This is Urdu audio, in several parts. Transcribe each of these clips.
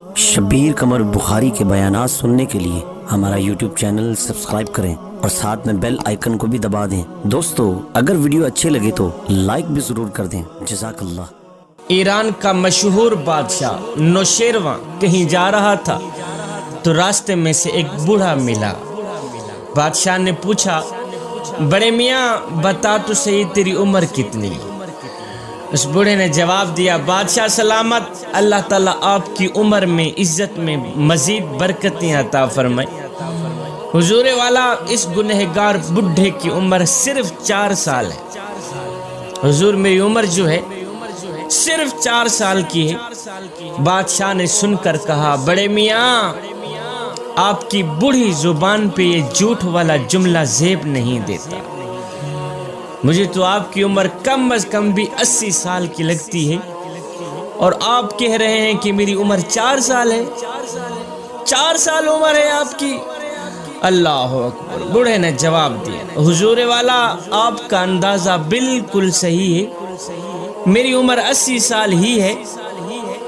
شبیر قمر بخاری کے بیانات سننے کے لیے ہمارا یوٹیوب چینل سبسکرائب کریں اور ساتھ میں بیل آئیکن کو بھی دبا دیں۔ دوستو اگر ویڈیو اچھے لگے تو لائک بھی ضرور کر دیں۔ جزاک اللہ۔ ایران کا مشہور بادشاہ نوشیروان کہیں جا رہا تھا تو راستے میں سے ایک بوڑھا ملا۔ بادشاہ نے پوچھا، بڑے میاں بتا تو صحیح تیری عمر کتنی؟ اس بوڑھے نے جواب دیا، بادشاہ سلامت، اللہ تعالیٰ آپ کی عمر میں عزت میں مزید برکتیں عطا فرمائے۔ حضور والا، اس گنہگار بڈھے کی عمر صرف 4 سال ہے۔ حضور میری عمر جو ہے صرف 4 سال کی ہے۔ بادشاہ نے سن کر کہا، بڑے میاں آپ کی بوڑھی زبان پہ یہ جھوٹ والا جملہ زیب نہیں دیتا۔ مجھے تو آپ کی عمر کم از کم بھی 80 سال کی لگتی ہے، اور آپ کہہ رہے ہیں کہ میری عمر 4 سال ہے۔ 4 سال عمر ہے آپ کی؟ اللہ اکبر۔ بوڑھے نے جواب دیا، حضور والا آپ کا اندازہ بالکل صحیح ہے، میری عمر 80 سال ہی ہے،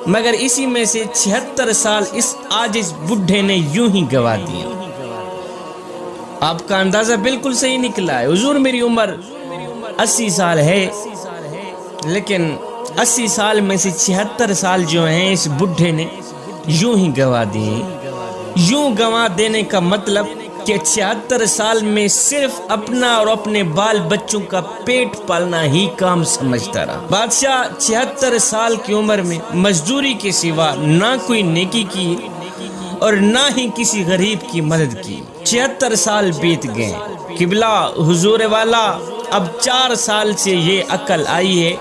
مگر اسی میں سے 76 سال اس عاجز بڈھے نے یوں ہی گوا دیے۔ آپ کا اندازہ بالکل صحیح نکلا ہے، حضور میری عمر 80 سال ہے، لیکن 80 سال میں سے 76 سال جو ہیں اس بڈھے نے یوں ہی گوا دیے۔ یوں گوا دینے کا مطلب کہ 76 سال میں صرف اپنا اور اپنے بال بچوں کا پیٹ پالنا ہی کام سمجھتا رہا۔ بادشاہ 76 سال کی عمر میں مزدوری کے سوا نہ کوئی نیکی کی اور نہ ہی کسی غریب کی مدد کی۔ 76 سال بیت گئے۔ قبلہ حضور والا، اب 4 سال سے یہ عقل آئی ہے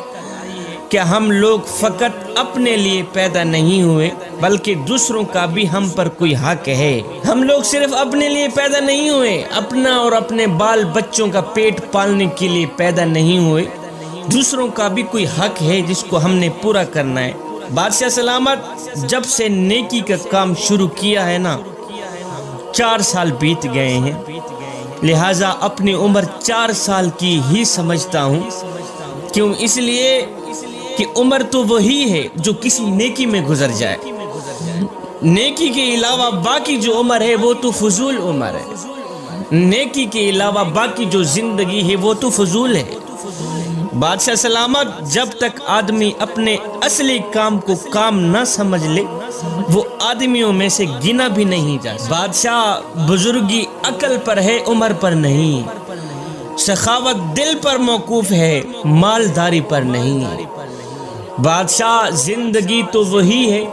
کہ ہم لوگ فقط اپنے لیے پیدا نہیں ہوئے بلکہ دوسروں کا بھی ہم پر کوئی حق ہے۔ ہم لوگ صرف اپنے لیے پیدا نہیں ہوئے، اپنا اور اپنے بال بچوں کا پیٹ پالنے کے لیے پیدا نہیں ہوئے، دوسروں کا بھی کوئی حق ہے جس کو ہم نے پورا کرنا ہے۔ بادشاہ سلامت، جب سے نیکی کا کام شروع کیا ہے نا، 4 سال بیت گئے ہیں، لہٰذا اپنی عمر 4 سال کی ہی سمجھتا ہوں۔ کیوں؟ اس لیے کہ عمر تو وہی ہے جو کسی نیکی میں گزر جائے، نیکی کے علاوہ باقی جو عمر ہے وہ تو فضول عمر ہے، نیکی کے علاوہ باقی جو زندگی ہے وہ تو فضول ہے۔ بادشاہ سلامت، جب تک آدمی اپنے اصلی کام کو کام نہ سمجھ لے وہ آدمیوں میں سے گنا بھی نہیں جا سکتا۔ بادشاہ، بزرگی عقل پر ہے، عمر پر نہیں، سخاوت دل پر موقوف ہے، مالداری پر نہیں۔ بادشاہ، زندگی تو وہی ہے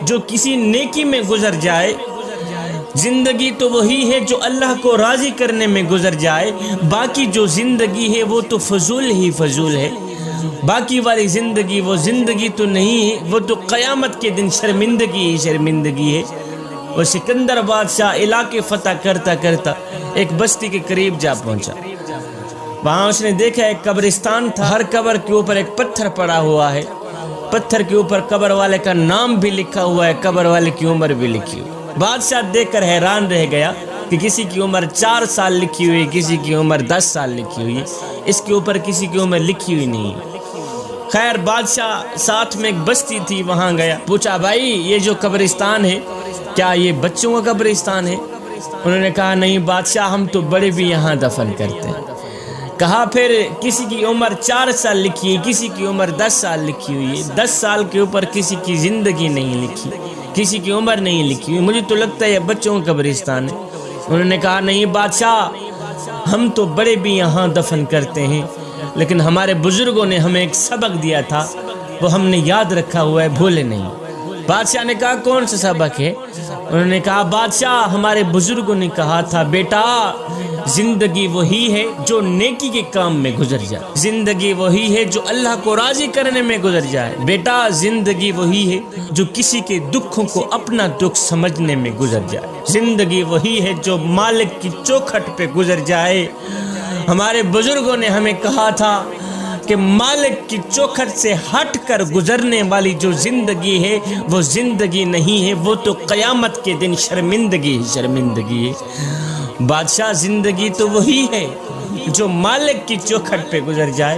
جو کسی نیکی میں گزر جائے، زندگی تو وہی ہے جو اللہ کو راضی کرنے میں گزر جائے، باقی جو زندگی ہے وہ تو فضول ہی فضول ہے۔ باقی والی زندگی وہ زندگی تو نہیں ہے، وہ تو قیامت کے دن شرمندگی ہی شرمندگی ہے۔ وہ سکندر بادشاہ علاقے فتح کرتا کرتا ایک بستی کے قریب جا پہنچا۔ وہاں اس نے دیکھا ایک قبرستان تھا، ہر قبر کے اوپر ایک پتھر پڑا ہوا ہے، پتھر کے اوپر قبر والے کا نام بھی لکھا ہوا ہے، قبر والے کی عمر بھی لکھی ہوئی۔ بادشاہ دیکھ کر حیران رہ گیا کہ کسی کی عمر 4 سال لکھی ہوئی، کسی کی عمر 10 سال لکھی ہوئی، اس کے اوپر کسی کی عمر لکھی ہوئی نہیں۔ خیر، بادشاہ ساتھ میں ایک بستی تھی، وہاں گیا، پوچھا، بھائی یہ جو قبرستان ہے کیا یہ بچوں کا قبرستان ہے؟ انہوں نے کہا، نہیں بادشاہ، ہم تو بڑے بھی یہاں دفن کرتے ہیں۔ کہا، پھر کسی کی عمر 4 سال لکھی ہے، کسی کی عمر 10 سال لکھی ہوئی ہے، 10 سال کے اوپر کسی کی زندگی نہیں لکھی، کسی کی عمر نہیں لکھی ہوئی، مجھے تو لگتا ہے یہ بچوں کا قبرستان ہے۔ انہوں نے کہا، نہیں بادشاہ، ہم تو بڑے بھی یہاں دفن کرتے ہیں، لیکن ہمارے بزرگوں نے ہمیں ایک سبق دیا تھا، وہ ہم نے یاد رکھا ہوا ہے، بھولے نہیں۔ بادشاہ نے کہا، کون سا سبق ہے؟ انہوں نے کہا، بادشاہ، ہمارے بزرگوں نے کہا تھا، بیٹا زندگی وہی ہے جو نیکی کے کام میں گزر جائے، زندگی وہی ہے جو اللہ کو راضی کرنے میں گزر جائے، بیٹا زندگی وہی ہے جو کسی کے دکھوں کو اپنا دکھ سمجھنے میں گزر جائے، زندگی وہی ہے جو مالک کی چوکھٹ پہ گزر جائے۔ ہمارے بزرگوں نے ہمیں کہا تھا کہ مالک کی چوکھٹ سے ہٹ کر گزرنے والی جو زندگی ہے وہ زندگی نہیں ہے، وہ تو قیامت کے دن شرمندگی ہی شرمندگی ہے۔ بادشاہ، زندگی تو وہی ہے جو مالک کی چوکھٹ پہ گزر جائے،